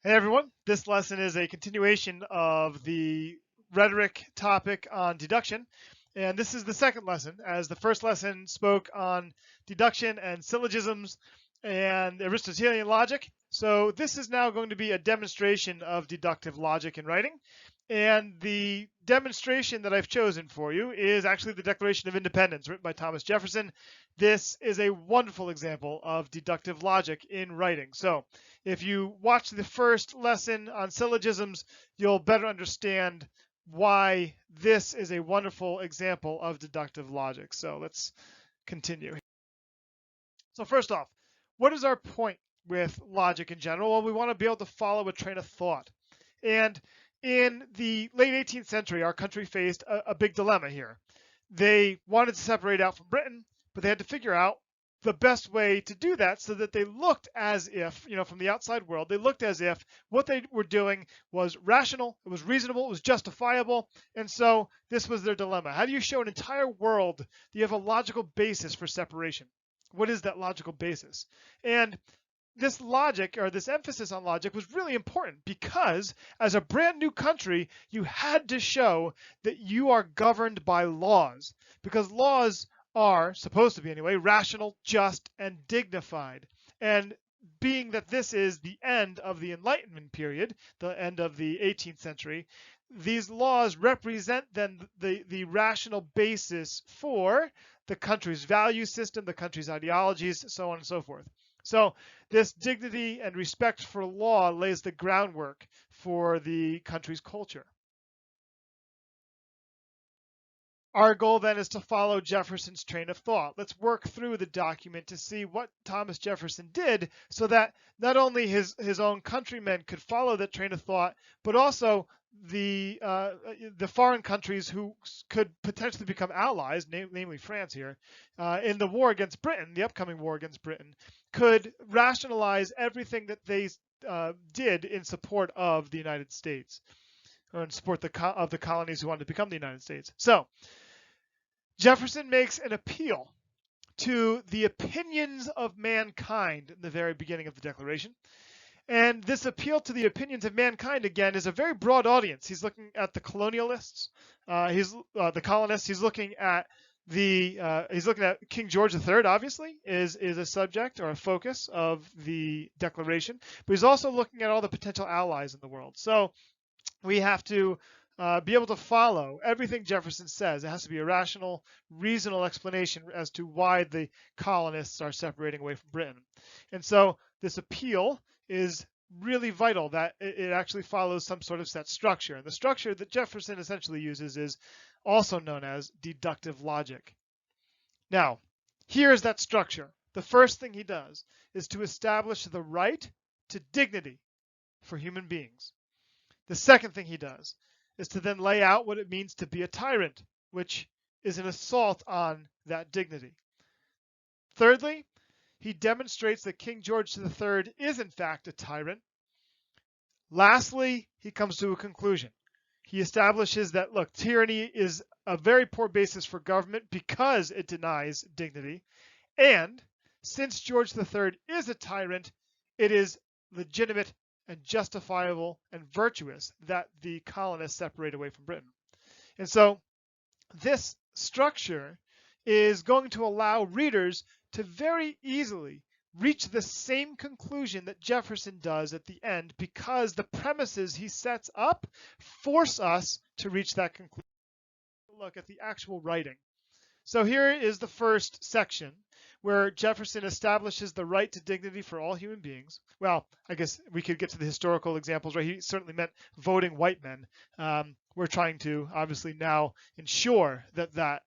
Hey everyone, this lesson is a continuation of the rhetoric topic on deduction. And this is the second lesson, as the first lesson spoke on deduction and syllogisms and Aristotelian logic. So this is now going to be a demonstration of deductive logic in writing. And the demonstration that I've chosen for you is actually the Declaration of Independence, written by Thomas Jefferson. This is a wonderful example of deductive logic in writing. So if you watch the first lesson on syllogisms, you'll better understand why this is a wonderful example of deductive logic. So let's continue. So first off, what is our point with logic in general? Well, we want to be able to follow a train of thought. And in the late 18th century, our country faced a big dilemma here. They wanted to separate out from Britain, but they had to figure out the best way to do that so that they looked as if, from the outside world, they looked as if what they were doing was rational, it was reasonable, it was justifiable. And so this was their dilemma. How do you show an entire world that you have a logical basis for separation? What is that logical basis? And this logic, or this emphasis on logic, was really important because as a brand new country, you had to show that you are governed by laws, because laws are supposed to be, anyway, rational, just, and dignified. And being that this is the end of the Enlightenment period, the end of the 18th century, these laws represent then the rational basis for the country's value system, the country's ideologies, so on and so forth. So this dignity and respect for law lays the groundwork for the country's culture. Our goal then is to follow Jefferson's train of thought. Let's work through the document to see what Thomas Jefferson did so that not only his own countrymen could follow that train of thought, but also the foreign countries who could potentially become allies, namely France here, in the war against Britain, the upcoming war against Britain, could rationalize everything that they did in support of the United States, or in support of the colonies who wanted to become the United States. So Jefferson makes an appeal to the opinions of mankind in the very beginning of the Declaration. And this appeal to the opinions of mankind, again, is a very broad audience. He's looking at the colonialists, the colonists. He's looking at King George III, obviously, is a subject or a focus of the Declaration. But he's also looking at all the potential allies in the world. So we have to be able to follow everything Jefferson says. It has to be a rational, reasonable explanation as to why the colonists are separating away from Britain. And so this appeal is really vital that it actually follows some sort of set structure. And the structure that Jefferson essentially uses is also known as deductive logic. Now, here's that structure. The first thing he does is to establish the right to dignity for human beings. The second thing he does is to then lay out what it means to be a tyrant, which is an assault on that dignity. Thirdly, he demonstrates that King George III is in fact a tyrant. Lastly, he comes to a conclusion. He establishes that, look, tyranny is a very poor basis for government because it denies dignity. And since George III is a tyrant, it is legitimate and justifiable and virtuous that the colonists separate away from Britain. And so this structure is going to allow readers to very easily reach the same conclusion that Jefferson does at the end, because the premises he sets up force us to reach that conclusion. Look at the actual writing. So here is the first section where Jefferson establishes the right to dignity for all human beings. Well, I guess we could get to the historical examples, right? He certainly meant voting white men. We're trying to obviously now ensure that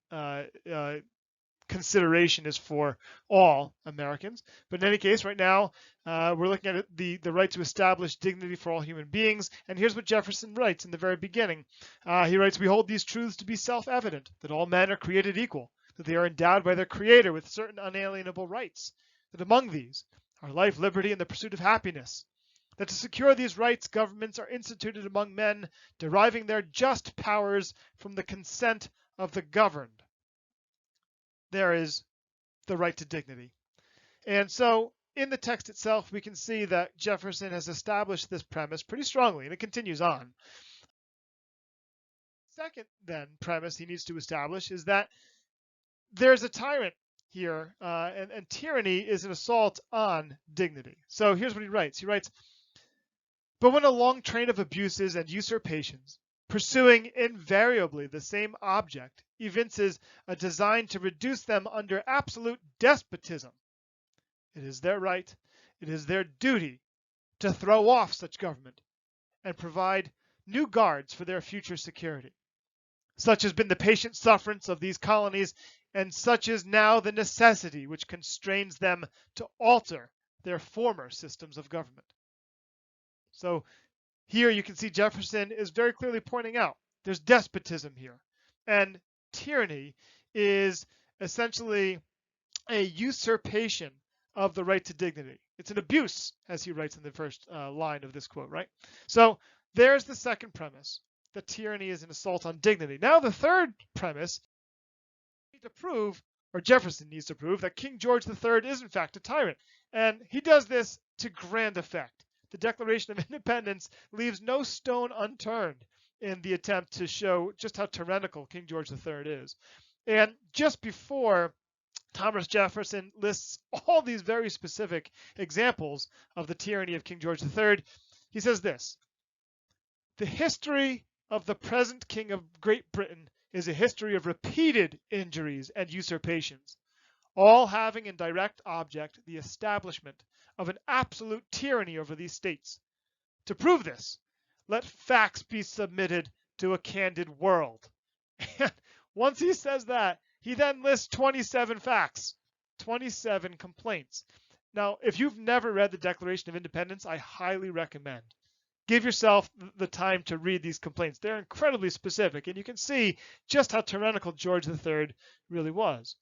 consideration is for all Americans. But in any case, right now, we're looking at the right to establish dignity for all human beings. And here's what Jefferson writes in the very beginning. He writes, "We hold these truths to be self-evident, that all men are created equal, that they are endowed by their Creator with certain unalienable rights, that among these are life, liberty, and the pursuit of happiness, that to secure these rights, governments are instituted among men, deriving their just powers from the consent of the governed." There is the right to dignity. And so in the text itself, we can see that Jefferson has established this premise pretty strongly, and it continues on. Second, then, premise he needs to establish is that there's a tyrant here, and tyranny is an assault on dignity. So here's what he writes. He writes, but when a long train of abuses and usurpations, pursuing invariably the same object, evinces a design to reduce them under absolute despotism, it is their right, it is their duty to throw off such government and provide new guards for their future security. Such has been the patient sufferance of these colonies, and such is now the necessity which constrains them to alter their former systems of government. So here you can see Jefferson is very clearly pointing out there's despotism here, and tyranny is essentially a usurpation of the right to dignity. It's an abuse, as he writes in the first line of this quote, right? So there's the second premise, that tyranny is an assault on dignity. Now the third premise, to prove, or Jefferson needs to prove, that King George III is in fact a tyrant. And he does this to grand effect. The Declaration of Independence leaves no stone unturned in the attempt to show just how tyrannical King George III is. And just before Thomas Jefferson lists all these very specific examples of the tyranny of King George III, he says this: the history of the present King of Great Britain is a history of repeated injuries and usurpations, all having in direct object the establishment of an absolute tyranny over these states. To prove this, let facts be submitted to a candid world. And once he says that, he then lists 27 facts, 27 complaints. Now, if you've never read the Declaration of Independence, I highly recommend. Give yourself the time to read these complaints. They're incredibly specific, and you can see just how tyrannical George III really was.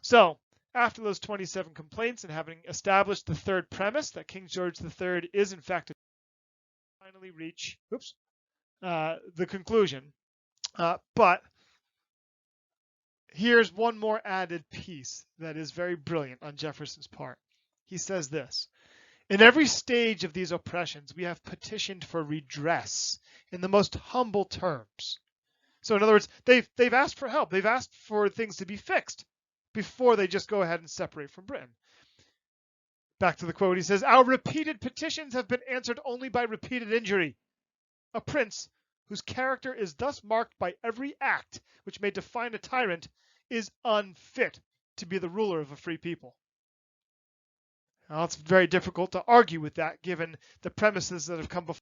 So, after those 27 complaints and having established the third premise that King George III is in fact finally reach the conclusion. But here's one more added piece that is very brilliant on Jefferson's part. He says this: in every stage of these oppressions, we have petitioned for redress in the most humble terms. So in other words, they've asked for help. They've asked for things to be fixed before they just go ahead and separate from Britain. Back to the quote, he says, our repeated petitions have been answered only by repeated injury. A prince whose character is thus marked by every act which may define a tyrant is unfit to be the ruler of a free people. Now, it's very difficult to argue with that given the premises that have come before.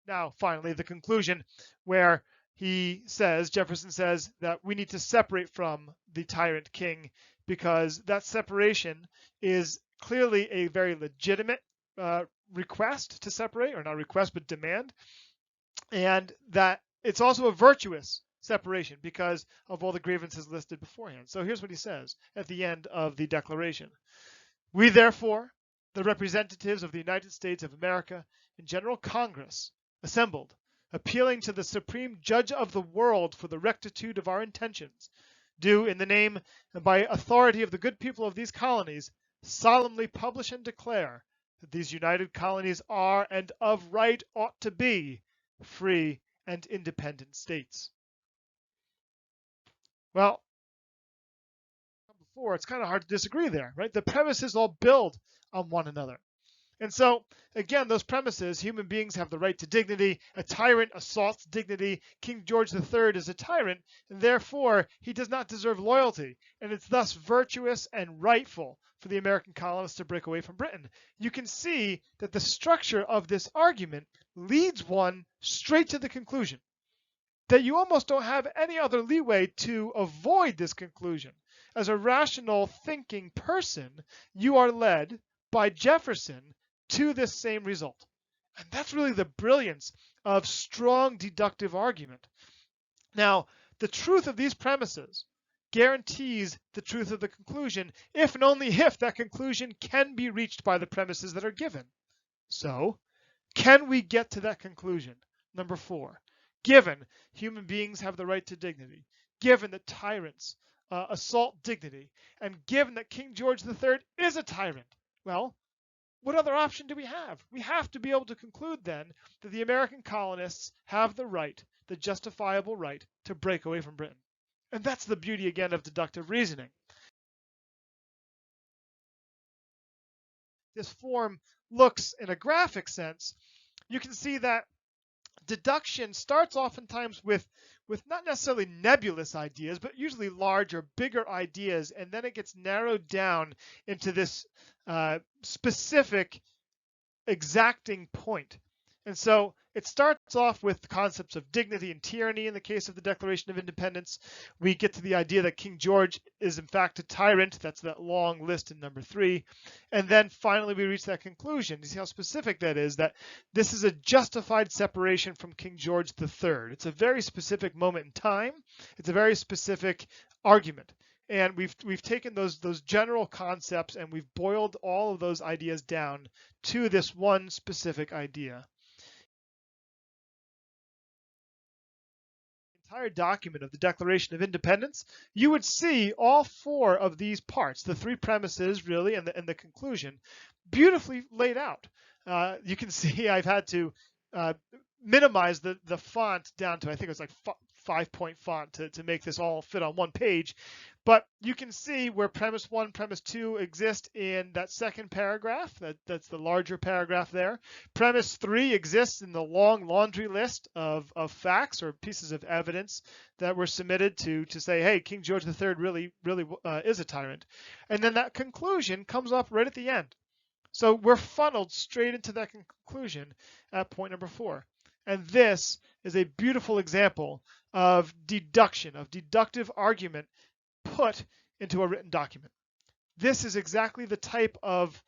Now, finally, the conclusion where Jefferson says that we need to separate from the tyrant king because that separation is clearly a very legitimate request to separate, or not request, but demand, and that it's also a virtuous separation because of all the grievances listed beforehand. So here's what he says at the end of the Declaration. We therefore, the representatives of the United States of America in General Congress, assembled, appealing to the Supreme Judge of the world for the rectitude of our intentions, do, in the name and by authority of the good people of these colonies, solemnly publish and declare that these united colonies are, and of right ought to be, free and independent states. Well, before, it's kind of hard to disagree there, right? The premises all build on one another. And so, again, those premises, human beings have the right to dignity, a tyrant assaults dignity, King George III is a tyrant, and therefore he does not deserve loyalty, and it's thus virtuous and rightful for the American colonists to break away from Britain. You can see that the structure of this argument leads one straight to the conclusion that you almost don't have any other leeway to avoid this conclusion. As a rational thinking person, you are led by Jefferson to this same result. And that's really the brilliance of strong deductive argument. Now, the truth of these premises guarantees the truth of the conclusion if and only if that conclusion can be reached by the premises that are given. So, can we get to that conclusion? Number 4, given human beings have the right to dignity, given that tyrants assault dignity, and given that King George III is a tyrant, Well, what other option do we have? We have to be able to conclude then that the American colonists have the right, the justifiable right, to break away from Britain. And that's the beauty again of deductive reasoning. This form looks in a graphic sense, you can see that deduction starts oftentimes with not necessarily nebulous ideas, but usually larger, bigger ideas, and then it gets narrowed down into this specific exacting point. And so it starts off with concepts of dignity and tyranny in the case of the Declaration of Independence. We get to the idea that King George is in fact a tyrant. That's that long list in number 3. And then finally we reach that conclusion. You see how specific that is, that this is a justified separation from King George III. It's a very specific moment in time. It's a very specific argument. And we've taken those general concepts and we've boiled all of those ideas down to this one specific idea. Entire document of the Declaration of Independence, you would see all 4 of these parts, the 3 premises really, and the conclusion, beautifully laid out. You can see I've had to minimize the font down to, I think it was like 5-point font to make this all fit on one page. But you can see where premise 1, premise 2 exist in that second paragraph. That's the larger paragraph there. Premise 3 exists in the long laundry list of facts or pieces of evidence that were submitted to say, hey, King George III really is a tyrant. And then that conclusion comes up right at the end. So we're funneled straight into that conclusion at point number 4. And this is a beautiful example of deduction, of deductive argument put into a written document. This is exactly the type of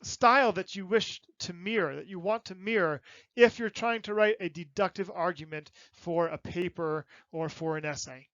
style that you wish to mirror, that you want to mirror if you're trying to write a deductive argument for a paper or for an essay.